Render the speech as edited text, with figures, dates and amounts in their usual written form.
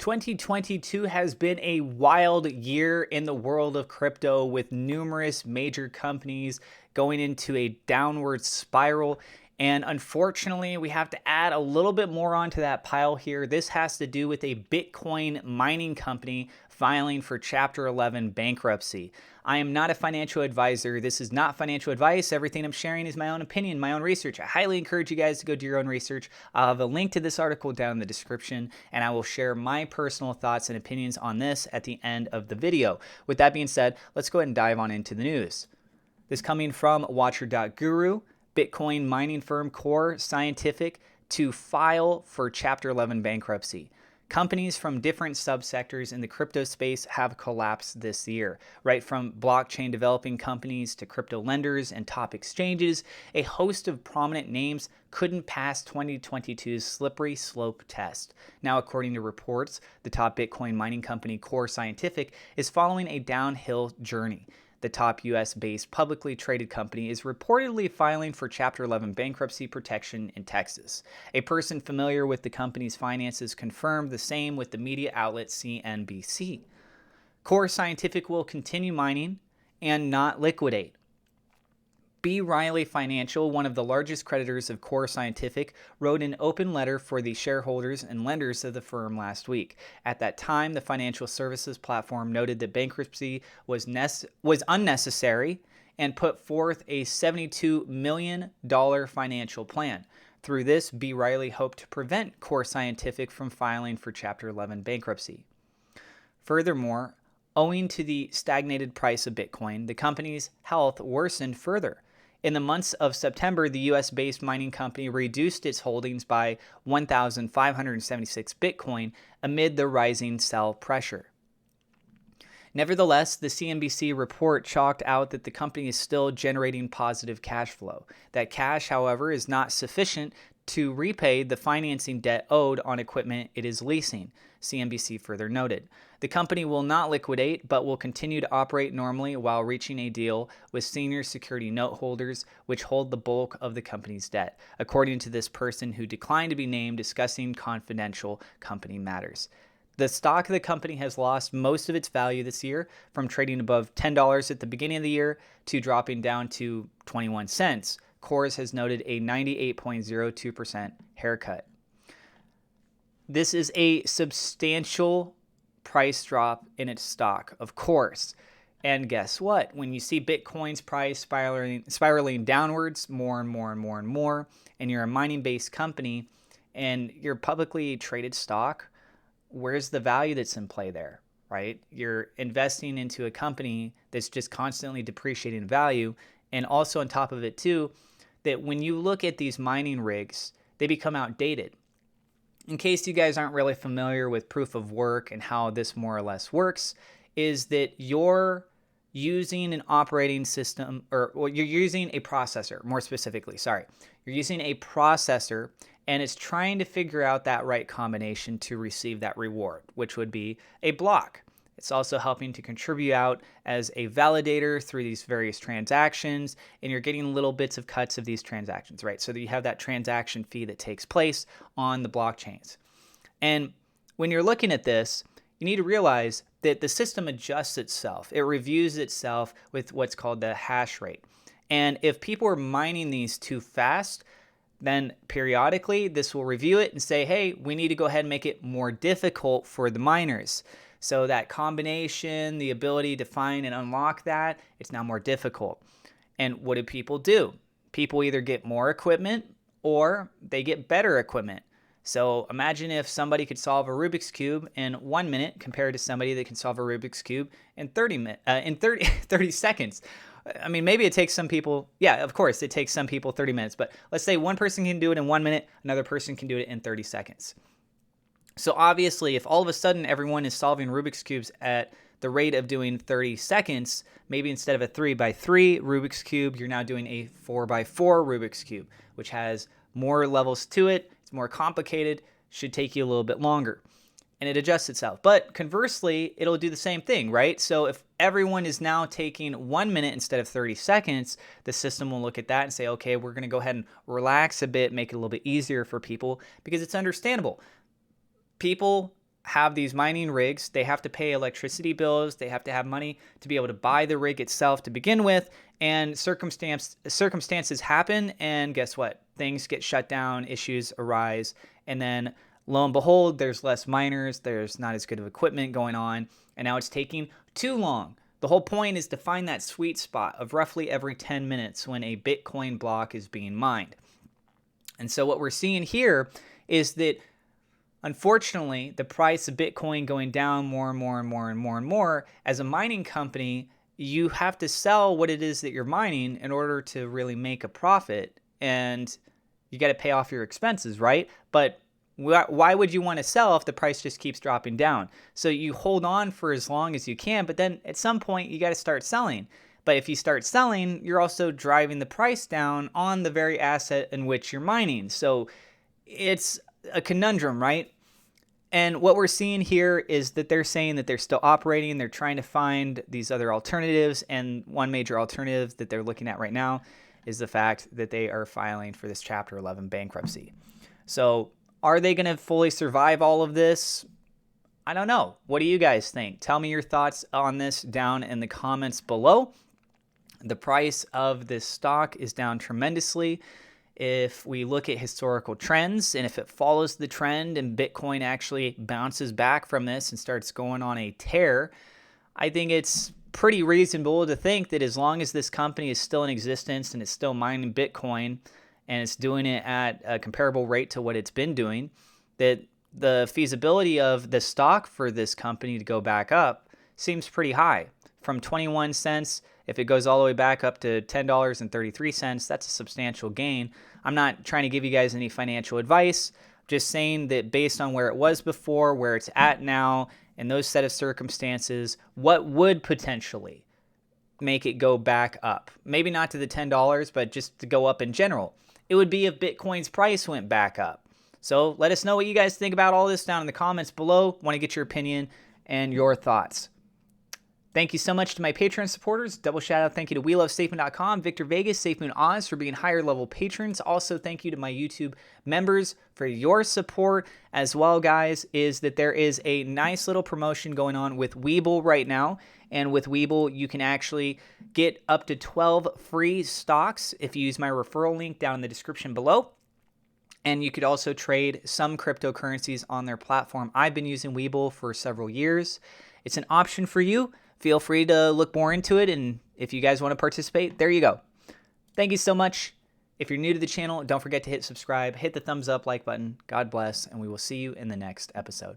2022 has been a wild year in the world of crypto, with numerous major companies going into a downward spiral. And unfortunately, we have to add a little bit more onto that pile here. This has to do with a Bitcoin mining company filing for Chapter 11 bankruptcy. I am not a financial advisor. This is not financial advice. Everything I'm sharing is my own opinion, my own research. I highly encourage you guys to go do your own research. I'll have a link to this article down in the description, and I will share my personal thoughts and opinions on this at the end of the video. With that being said, let's go ahead and dive on into the news. This coming from Watcher.guru. Bitcoin mining firm Core Scientific to file for Chapter 11 bankruptcy. Companies from different subsectors in the crypto space have collapsed this year, right from blockchain developing companies to crypto lenders and top exchanges. A host of prominent names couldn't pass 2022's slippery slope test. Now, according to reports, the top Bitcoin mining company Core Scientific is following a downhill journey. The top US-based publicly traded company is reportedly filing for Chapter 11 bankruptcy protection in Texas. A person familiar with the company's finances confirmed the same with the media outlet CNBC. Core Scientific will continue mining and not liquidate. B. Riley Financial, one of the largest creditors of Core Scientific, wrote an open letter for the shareholders and lenders of the firm last week. At that time, the financial services platform noted that bankruptcy was unnecessary and put forth a $72 million financial plan. Through this, B. Riley hoped to prevent Core Scientific from filing for Chapter 11 bankruptcy. Furthermore, owing to the stagnated price of Bitcoin, the company's health worsened further. In the months of September, the US-based mining company reduced its holdings by 1,576 Bitcoin amid the rising sell pressure. Nevertheless, the CNBC report chalked out that the company is still generating positive cash flow. That cash, however, is not sufficient to repay the financing debt owed on equipment it is leasing, CNBC further noted. The company will not liquidate, but will continue to operate normally while reaching a deal with senior security note holders, which hold the bulk of the company's debt, according to this person who declined to be named, discussing confidential company matters. The stock of the company has lost most of its value this year, from trading above $10 at the beginning of the year to dropping down to 21 cents. Coors has noted a 98.02% haircut. This is a substantial price drop in its stock, of course. And guess what? When you see Bitcoin's price spiraling downwards more and more, and you're a mining-based company and you're publicly traded stock, where's the value that's in play there, right? You're investing into a company that's just constantly depreciating value. And also on top of it too, that when you look at these mining rigs, they become outdated. In case you guys aren't really familiar with proof of work and how this more or less works, is that you're using an operating system, or you're using a processor, more specifically, sorry. You're using a processor, and it's trying to figure out that right combination to receive that reward, which would be a block. It's also helping to contribute out as a validator through these various transactions, and you're getting little bits of cuts of these transactions, right? So that you have that transaction fee that takes place on the blockchains. And when you're looking at this, you need to realize that the system adjusts itself. It reviews itself with what's called the hash rate. And if people are mining these too fast, then periodically this will review it and say, hey, we need to go ahead and make it more difficult for the miners. So that combination, the ability to find and unlock that, it's now more difficult. And what do? People either get more equipment or they get better equipment. So imagine if somebody could solve a Rubik's Cube in 1 minute compared to somebody that can solve a Rubik's Cube in 30 seconds. I mean, maybe it takes some people, yeah, of course, it takes some people 30 minutes. But let's say one person can do it in 1 minute, another person can do it in 30 seconds. So obviously, if all of a sudden everyone is solving Rubik's Cubes at the rate of doing 30 seconds, maybe instead of a 3x3 Rubik's Cube, you're now doing a 4x4 Rubik's Cube, which has more levels to it. It's more complicated, should take you a little bit longer. And it adjusts itself. But conversely, it'll do the same thing, right? So if everyone is now taking 1 minute instead of 30 seconds, the system will look at that and say, okay, we're going to go ahead and relax a bit, make it a little bit easier for people, because it's understandable. People have these mining rigs, they have to pay electricity bills, they have to have money to be able to buy the rig itself to begin with, and circumstances happen, and guess what? Things get shut down, issues arise, and then lo and behold, there's less miners, there's not as good of equipment going on, and now it's taking too long. The whole point is to find that sweet spot of roughly every 10 minutes when a Bitcoin block is being mined. And so what we're seeing here is that unfortunately, the price of Bitcoin going down more and more and more and more and more. As a mining company, you have to sell what it is that you're mining in order to really make a profit, and you got to pay off your expenses, right? But why would you want to sell if the price just keeps dropping down? So you hold on for as long as you can, but then at some point you got to start selling. But if you start selling, you're also driving the price down on the very asset in which you're mining. So it's a conundrum, right? And what we're seeing here is that they're saying that they're still operating. They're trying to find these other alternatives. And one major alternative that they're looking at right now is the fact that they are filing for this Chapter 11 bankruptcy. So are they going to fully survive all of this? I don't know. What do you guys think? Tell me your thoughts on this down in the comments below. The price of this stock is down tremendously. If we look at historical trends, and if it follows the trend and Bitcoin actually bounces back from this and starts going on a tear, I think it's pretty reasonable to think that as long as this company is still in existence and it's still mining Bitcoin and it's doing it at a comparable rate to what it's been doing, that the feasibility of the stock for this company to go back up seems pretty high. From 21 cents, if it goes all the way back up to $10.33, that's a substantial gain. I'm not trying to give you guys any financial advice, just saying that based on where it was before, where it's at now, and those set of circumstances, what would potentially make it go back up? Maybe not to the $10, but just to go up in general. It would be if Bitcoin's price went back up. So let us know what you guys think about all this down in the comments below. Want to get your opinion and your thoughts. Thank you so much to my Patreon supporters. Double shout out thank you to WeLoveSafeMoon.com, Victor Vegas, SafeMoon Oz for being higher level patrons. Also thank you to my YouTube members for your support as well, guys. Is that there is a nice little promotion going on with Webull right now. And with Webull, you can actually get up to 12 free stocks if you use my referral link down in the description below. And you could also trade some cryptocurrencies on their platform. I've been using Webull for several years. It's an option for you. Feel free to look more into it, and if you guys want to participate, there you go. Thank you so much. If you're new to the channel, don't forget to hit subscribe, hit the thumbs up, like button. God bless, and we will see you in the next episode.